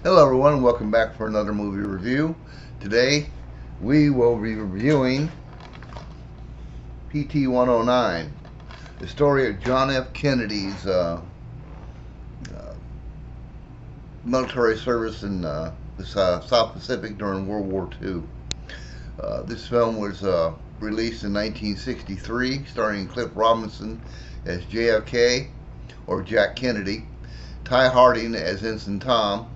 Hello everyone, welcome back for another movie review. Today we will be reviewing P.T.109, the story of John F. Kennedy's military service in the South Pacific during World War II. This film was released in 1963, starring Cliff Robinson as JFK, or Jack Kennedy, Ty Harding as Ensign Tom.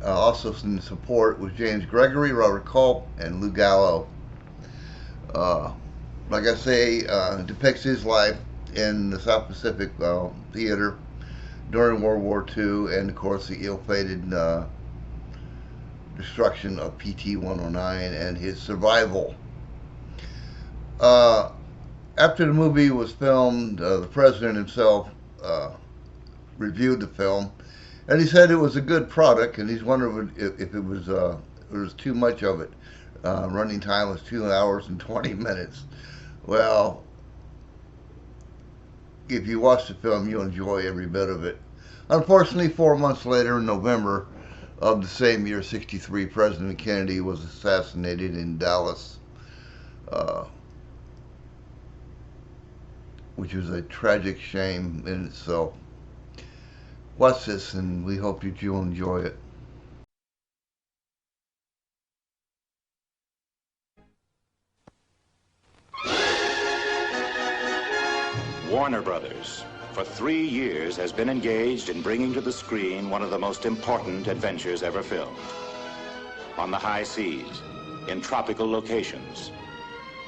Also in support was James Gregory, Robert Culp, and Lou Gallo. Like I say, depicts his life in the South Pacific theater during World War II, and of course the ill-fated destruction of P.T.109 and his survival. After the movie was filmed, the president himself reviewed the film, and he said it was a good product, and he's wondering if it was too much of it. Running time was 2 hours and 20 minutes. Well, if you watch the film, you'll enjoy every bit of it. Unfortunately, 4 months later, in November of the same year, 63, President Kennedy was assassinated in Dallas, which was a tragic shame in itself. Watch this, and we hope that you'll enjoy it. Warner Brothers, for 3 years, has been engaged in bringing to the screen one of the most important adventures ever filmed. On the high seas, in tropical locations,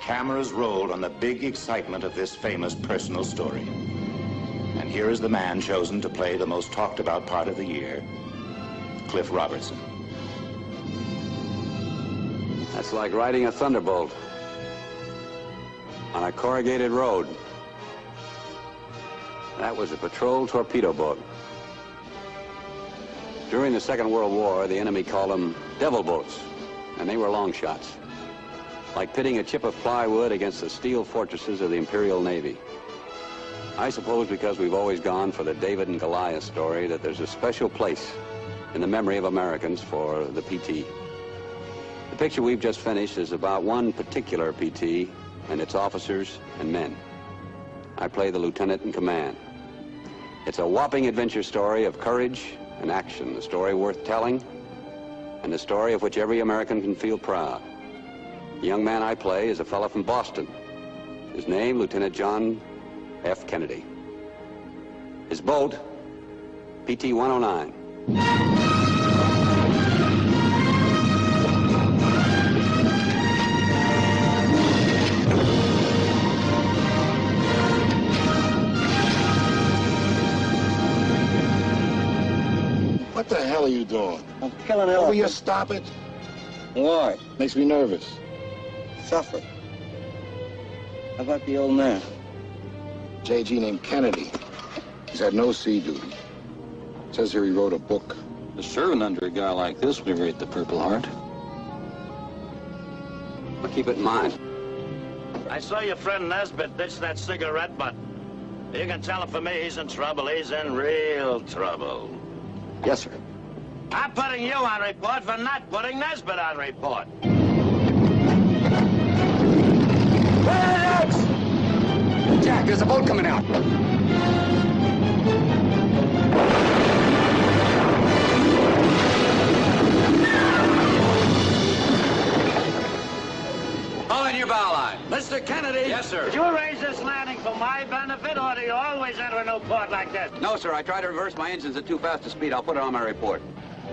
cameras rolled on the big excitement of this famous personal story. And here is the man chosen to play the most talked about part of the year, Cliff Robertson. That's like riding a thunderbolt on a corrugated road. That was a patrol torpedo boat. During the Second World War, the enemy called them devil boats, and they were long shots, like pitting a chip of plywood against the steel fortresses of the Imperial Navy. I suppose because we've always gone for the David and Goliath story that there's a special place in the memory of Americans for the PT. The picture we've just finished is about one particular PT and its officers and men. I play the lieutenant in command. It's a whopping adventure story of courage and action, a story worth telling, and a story of which every American can feel proud. The young man I play is a fellow from Boston. His name, Lieutenant John F. Kennedy. His boat, P.T.109. What the hell are you doing? I'm killing elephants. Will you stop it? Why? Makes me nervous. Suffer. How about the old man? JG named Kennedy. He's had no sea duty. Says here he wrote a book. The serving under a guy like this would rate the Purple Heart. But keep it in mind. I saw your friend Nesbitt ditch that cigarette butt. You can tell him for me he's in trouble. He's in real trouble. Yes, sir. I'm putting you on report for not putting Nesbitt on report. Jack, there's a boat coming out. Hold in your bow line. Mr. Kennedy. Yes, sir. Did you arrange this landing for my benefit, or do you always enter a new port like this? No, sir. I tried to reverse my engines at too fast a speed. I'll put it on my report.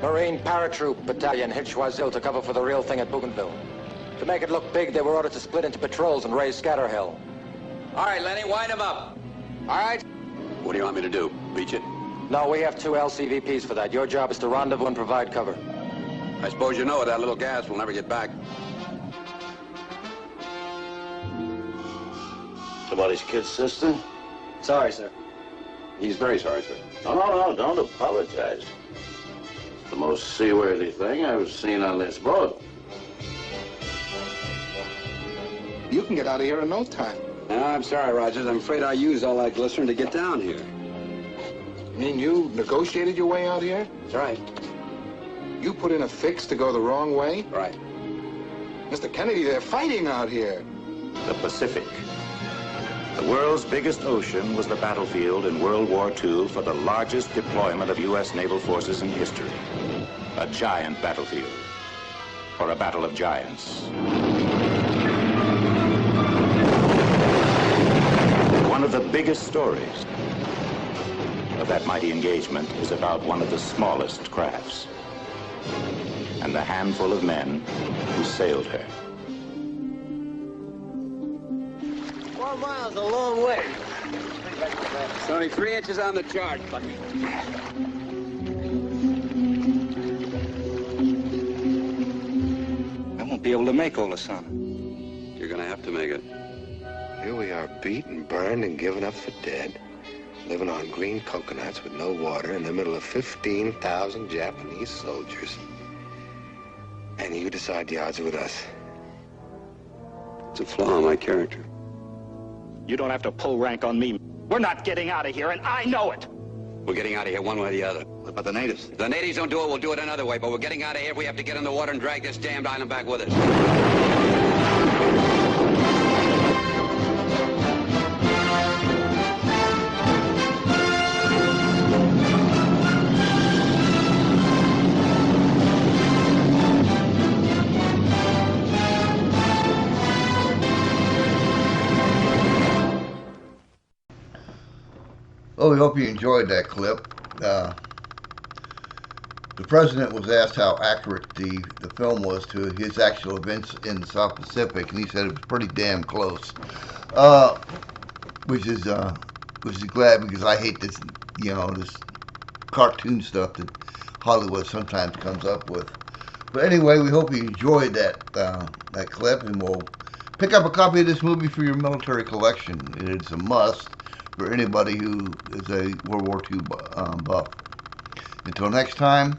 Marine Paratroop Battalion hit Choiseul to cover for the real thing at Bougainville. To make it look big, they were ordered to split into patrols and raise scatter hell. All right, Lenny, wind him up. All right. What do you want me to do? Beach it? No, we have 2 LCVPs for that. Your job is to rendezvous and provide cover. I suppose you know with that little gas we'll never get back. Somebody's kid's sister? Sorry, sir. He's very sorry, sir. No, don't apologize. It's the most seaworthy thing I've seen on this boat. You can get out of here in no time. No, I'm sorry, Rogers. I'm afraid I used all that glycerin to get down here. You mean you negotiated your way out here? That's right. You put in a fix to go the wrong way? Right. Mr. Kennedy, they're fighting out here. The Pacific. The world's biggest ocean was the battlefield in World War II for the largest deployment of U.S. naval forces in history. A giant battlefield, or a battle of giants. One of the biggest stories of that mighty engagement is about one of the smallest crafts and the handful of men who sailed her. 4 miles, a long way. It's only 3 inches on the chart, Bucky. I won't be able to make all this, son. You're gonna have to make it. Here we are, beat and burned and given up for dead, living on green coconuts with no water in the middle of 15,000 Japanese soldiers. And you decide the odds are with us. It's a flaw in my character. You don't have to pull rank on me. We're not getting out of here, and I know it. We're getting out of here one way or the other. What about the natives? If the natives don't do it, we'll do it another way. But we're getting out of here. We have to get in the water and drag this damned island back with us. Well, we hope you enjoyed that clip. The president was asked how accurate the film was to his actual events in the South Pacific, and he said it was pretty damn close. Which is glad, because I hate this, this cartoon stuff that Hollywood sometimes comes up with. But anyway, we hope you enjoyed that clip, and we'll pick up a copy of this movie for your military collection. It's a must for anybody who is a World War II buff. Until next time,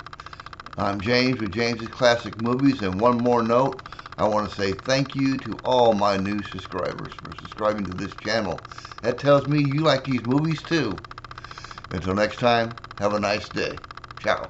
I'm James with James's Classic Movies, and one more note, I want to say thank you to all my new subscribers for subscribing to this channel. That tells me you like these movies too. Until next time, have a nice day. Ciao.